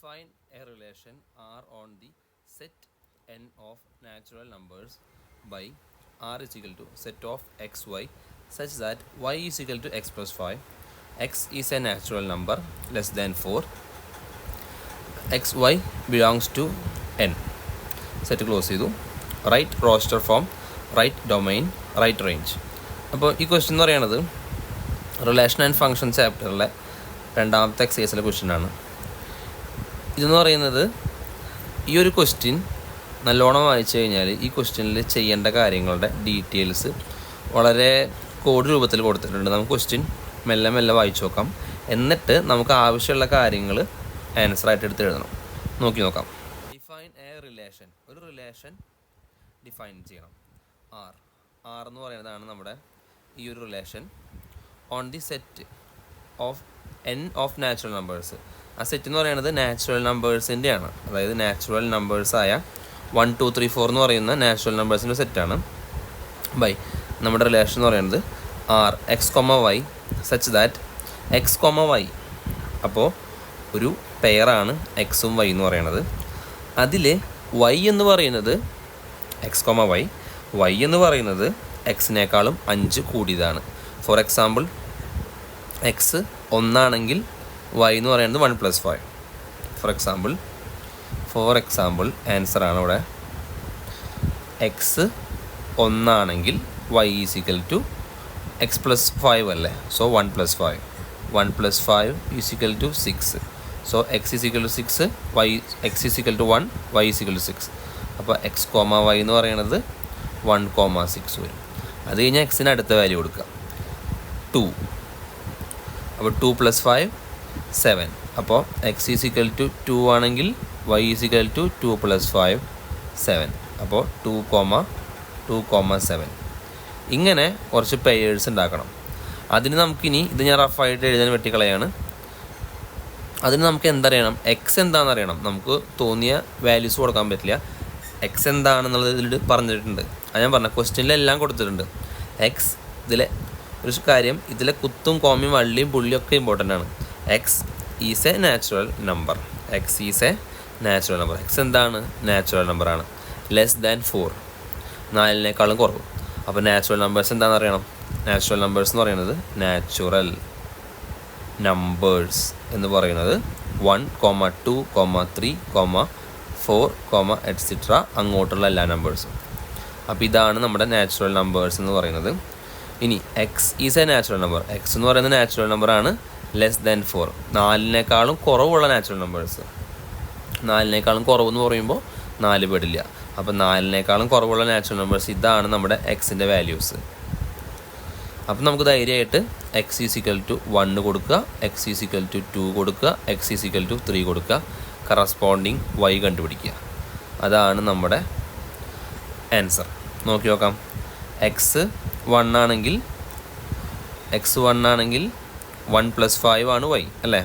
Find a relation R on the set n of natural numbers by R is equal to set of xy such that y is equal to x plus 5, x is a natural number less than 4, xy belongs to n. Set close ചെയ്തു. Right roster form, right domain, right range. അപ്പോൾ ഈ question എന്ന് പറയുന്നത് relation and function ചാപ്റ്ററിലെ രണ്ടാമത്തെ എക്സസൈസിലെ ക്വസ്റ്റ്യനാണ്. ഇതെന്ന് പറയുന്നത് ഈ ഒരു ക്വസ്റ്റ്യൻ നല്ലോണം വായിച്ചു കഴിഞ്ഞാൽ ഈ ക്വസ്റ്റ്യനിൽ ചെയ്യേണ്ട കാര്യങ്ങളുടെ ഡീറ്റെയിൽസ് വളരെ കോഡ് രൂപത്തിൽ കൊടുത്തിട്ടുണ്ട്. നമുക്ക് ക്വസ്റ്റ്യൻ മെല്ലെ മെല്ലെ വായിച്ചു നോക്കാം. എന്നിട്ട് നമുക്ക് ആവശ്യമുള്ള കാര്യങ്ങൾ ആൻസറായിട്ട് എടുത്ത് എഴുതണം. നോക്കാം. ഡിഫൈൻ എ റിലേഷൻ, ഒരു റിലേഷൻ ഡിഫൈൻ ചെയ്യണം. ആർ എന്ന് പറയുന്നതാണ് നമ്മുടെ ഈ ഒരു relation on the set of N of natural numbers. ആ സെറ്റ് എന്ന് പറയുന്നത് നാച്ചുറൽ നമ്പേഴ്സിൻ്റെ ആണ്. അതായത് നാച്ചുറൽ നമ്പേഴ്സായ 1, 2, 3, 4 എന്ന് പറയുന്ന നാച്ചുറൽ നമ്പേഴ്സിൻ്റെ സെറ്റാണ്. ബൈ നമ്മുടെ റിലേഷൻ എന്ന് പറയുന്നത് R X comma Y such that X comma Y, അപ്പോൾ ഒരു പെയറാണ് എക്സും വൈ എന്ന് പറയുന്നത്. അതിൽ വൈ എന്ന് പറയുന്നത് എക്സ് കോമ വൈ, വൈ എന്ന് പറയുന്നത് എക്സിനേക്കാളും 5 കൂടിയതാണ്. ഫോർ എക്സാമ്പിൾ എക്സ് 1 ആണെങ്കിൽ വൈ എന്ന് പറയുന്നത് 1 + 5. ഫോർ എക്സാമ്പിൾ ആൻസറാണ് ഇവിടെ. എക്സ് 1 ആണെങ്കിൽ Y is equal to X plus 5 അല്ലേ. So 1 + 5, 1 + 5 is equal to 6. So X is equal to 6, Y X is equal to 1, Y is equal to 6. അപ്പോൾ X comma Y എന്ന് പറയുന്നത് 1,6 വരും. അത് കഴിഞ്ഞാൽ എക്സിന് അടുത്ത വാല്യൂ കൊടുക്കുക 2. അപ്പോൾ 2 + 5 7. അപ്പോൾ എക്സ് ഈസ് ഈക്വൽ ടു 2 ആണെങ്കിൽ വൈ ഈസ് ഈക്വൽ ടു 2 + 5 7. അപ്പോൾ 2,7. ഇങ്ങനെ കുറച്ച് പെയേഴ്സ് ഉണ്ടാക്കണം. അതിന് നമുക്കിനി ഇത് ഞാൻ റഫായിട്ട് എഴുതാൻ വെട്ടിക്കളയാണ്. അതിന് നമുക്ക് എന്തറിയണം, എക്സ് എന്താണെന്ന് അറിയണം. നമുക്ക് തോന്നിയ വാല്യൂസ് കൊടുക്കാൻ പറ്റില്ല. എക്സ് എന്താണെന്നുള്ളത് ഇതിൽ പറഞ്ഞിട്ടുണ്ട്. അത് ഞാൻ പറഞ്ഞ ക്വസ്റ്റ്യനിലെല്ലാം കൊടുത്തിട്ടുണ്ട്. എക്സ് ഇതിലെ ഒരു കാര്യം, ഇതിലെ കുത്തും കോമയും വള്ളിയും പുള്ളിയും ഒക്കെ ഇമ്പോർട്ടൻ്റ് ആണ്. X is A natural number. X എന്താണ്? നാച്ചുറൽ നമ്പറാണ്. ലെസ് ദാൻ 4, 4നേക്കാളും കുറവ്. അപ്പോൾ നാച്ചുറൽ നമ്പേഴ്സ് എന്താണെന്ന് അറിയണം. നാച്ചുറൽ നമ്പേഴ്സ് എന്ന് പറയുന്നത് നാച്ചുറൽ നമ്പേഴ്സ് എന്ന് പറയുന്നത് 1, 2, 3, 4, എറ്റ്സെട്ര അങ്ങോട്ടുള്ള എല്ലാ നമ്പേഴ്സും. അപ്പോൾ ഇതാണ് നമ്മുടെ നാച്ചുറൽ നമ്പേഴ്സ് എന്ന് പറയുന്നത്. ഇനി X is A natural number. X എന്ന് പറയുന്നത് നാച്ചുറൽ നമ്പറാണ്. ലെസ് ദാൻ 4, 4നേക്കാളും കുറവുള്ള നാച്ചുറൽ നമ്പേഴ്സ്. 4നേക്കാളും കുറവെന്ന് പറയുമ്പോൾ 4 പെടില്ല. അപ്പോൾ 4നേക്കാളും കുറവുള്ള നാച്ചുറൽ നമ്പേഴ്സ്, ഇതാണ് നമ്മുടെ എക്സിൻ്റെ വാല്യൂസ്. അപ്പം നമുക്ക് ധൈര്യമായിട്ട് എക്സ് ഈസ് ഈക്വൽ ടു 1 കൊടുക്കുക, എക്സ് ഈസ് ഈക്വൽ ടു 2 കൊടുക്കുക, എക്സ് ഈസ് ഈക്വൽ ടു 3 കൊടുക്കുക, കറസ്പോണ്ടിങ് വൈ കണ്ടുപിടിക്കുക. അതാണ് നമ്മുടെ ആൻസർ. നോക്കാം. എക്സ് 1 ആണെങ്കിൽ 1 + 5 ആണ് വൈ അല്ലേ.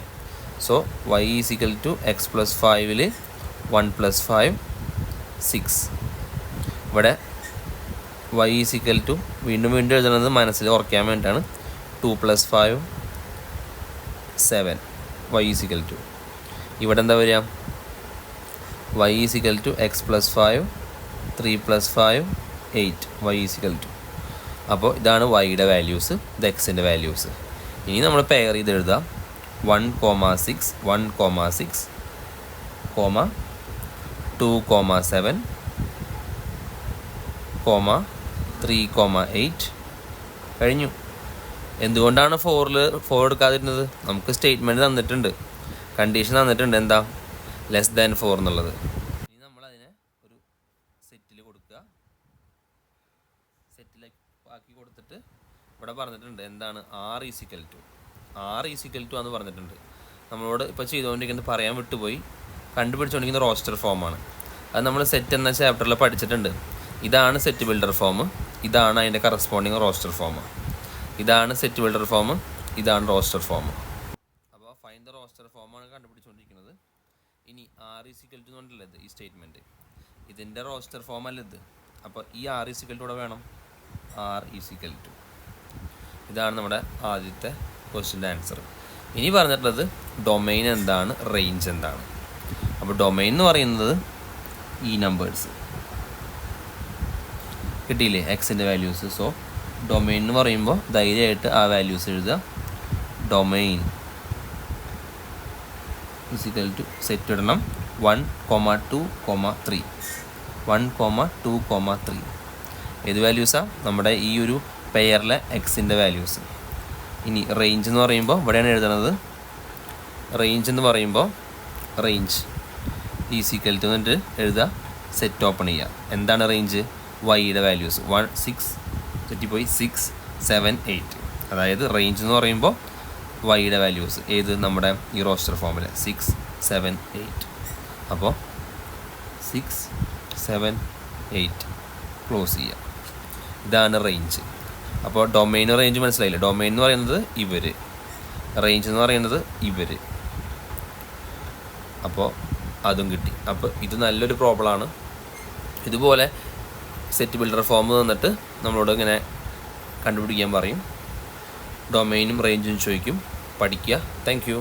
So Y is equal to X + 5ൽ 1 + 5 6. ഇവിടെ വൈ ഈസ് ഈക്വൽ ടു വീണ്ടും എഴുതുന്നത് മനസ്സിൽ ഓർക്കാൻ വേണ്ടിയിട്ടാണ്. 2 + 5 7, വൈ ഈസ് ഈക്വൽ ടു ഇവിടെ എന്താ വരിക? Y is equal to X + 5, 3 + 5 8, Y is equal to. അപ്പോൾ ഇതാണ് വൈയുടെ വാല്യൂസ്, ഇത് എക്സിൻ്റെ വാല്യൂസ്. ഇനി നമ്മൾ പെയർ ചെയ്ത് എഴുതാം. 1,6, 1,6, 2,7, 3,8 കഴിഞ്ഞു. എന്തുകൊണ്ടാണ് 4 എടുക്കാതിരുന്നത്? നമുക്ക് സ്റ്റേറ്റ്മെൻറ്റ് തന്നിട്ടുണ്ട്, കണ്ടീഷൻ തന്നിട്ടുണ്ട്. എന്താ? ലെസ് ദാൻ 4 എന്നുള്ളത്. ഇനി നമ്മളതിനെ ഒരു സെറ്റിൽ കൊടുക്കുക. സെറ്റിലേക്ക് ആക്കി കൊടുത്തിട്ട് ഇവിടെ പറഞ്ഞിട്ടുണ്ട് എന്താണ്? ആർ ഈസ് ഈക്വൽ ടു എന്ന് പറഞ്ഞിട്ടുണ്ട്. നമ്മളോട് ഇപ്പോൾ ചെയ്തുകൊണ്ടിരിക്കുന്നത് പറയാൻ വിട്ടുപോയി, കണ്ടുപിടിച്ചുകൊണ്ടിരിക്കുന്ന റോസ്റ്റർ ഫോമാണ്. അത് നമ്മൾ സെറ്റ് എന്ന ചാപ്റ്ററിൽ പഠിച്ചിട്ടുണ്ട്. ഇതാണ് സെറ്റ് ബിൽഡർ ഫോം, ഇതാണ് അതിൻ്റെ കറസ്പോണ്ടിങ് റോസ്റ്റർ ഫോം. ഇതാണ് സെറ്റ് ബിൽഡർ ഫോം, ഇതാണ് റോസ്റ്റർ ഫോം. അപ്പോൾ ഫൈൻഡ് ദ റോസ്റ്റർ ഫോമാണ് കണ്ടുപിടിച്ചുകൊണ്ടിരിക്കുന്നത്. ഇനി ആർ ഈസ് ഈക്വൽ ടു എന്നുണ്ടല്ലോ ഈ സ്റ്റേറ്റ്മെൻറ്റ്, ഇതിൻ്റെ റോസ്റ്റർ ഫോം അല്ല ഇത്. അപ്പോൾ ഈ ആർ ഈസ് ഈക്വൽ ടു ഇവിടെ വേണം. ആർ ഈസ് ഈക്വൽ ടു, ഇതാണ് നമ്മുടെ ആദ്യത്തെ ക്വസ്റ്റ്യൻ്റെ ആൻസർ. ഇനി പറഞ്ഞിട്ടുള്ളത് ഡൊമൈൻ എന്താണ്, റേഞ്ച് എന്താണ്. അപ്പോൾ ഡൊമൈൻ എന്ന് പറയുന്നത് ഈ നമ്പേഴ്സ് കിട്ടിയില്ലേ, എക്സിൻ്റെ വാല്യൂസ്. സോ ഡൊമൈൻ എന്ന് പറയുമ്പോൾ ധൈര്യമായിട്ട് ആ വാല്യൂസ് എഴുതുക. ഡൊമൈൻ ഇസിക്കൽ ടു സെറ്റ് ഇടണം 1,2,3 1,2,3 ഏത് വാല്യൂസാണ്? നമ്മുടെ ഈ ഒരു പെയറിലെ എക്സിൻ്റെ വാല്യൂസ്. ഇനി റേഞ്ച് എന്ന് പറയുമ്പോൾ ഇവിടെയാണ് എഴുതുന്നത്. റേഞ്ച് എന്ന് പറയുമ്പോൾ റേഞ്ച് ഈസിക്കൽ ടു എന്നിട്ട് എഴുതുക, സെറ്റ് ഓപ്പൺ ചെയ്യുക. എന്താണ് റേഞ്ച്? വൈയുടെ വാല്യൂസ് 6 തെറ്റിപ്പോയി 6, 7, 8. അതായത് റേഞ്ച് എന്ന് പറയുമ്പോൾ വൈയുടെ വാല്യൂസ് ഏത്? നമ്മുടെ ഈ റോസ്റ്റർ ഫോമിൽ 6, 7, 8. അപ്പോൾ 6, 7, 8 ക്ലോസ് ചെയ്യുക. ഇതാണ് റേഞ്ച്. അപ്പോൾ ഡൊമൈൻ റേഞ്ച് മനസ്സിലായില്ലേ? ഡൊമൈൻ എന്ന് പറയുന്നത് ഇവർ, റേഞ്ച് എന്ന് പറയുന്നത് ഇവർ. അപ്പോൾ അതും കിട്ടി. അപ്പോൾ ഇത് നല്ലൊരു പ്രോബ്ലമാണ്. ഇതുപോലെ സെറ്റ് ബിൽഡർ ഫോം തന്നിട്ട് നമ്മളോട് ഇങ്ങനെ കണ്ടുപിടിക്കാൻ പറയും. ഡൊമൈനും റേഞ്ചും ചോദിക്കും. പഠിക്കുക. Thank you.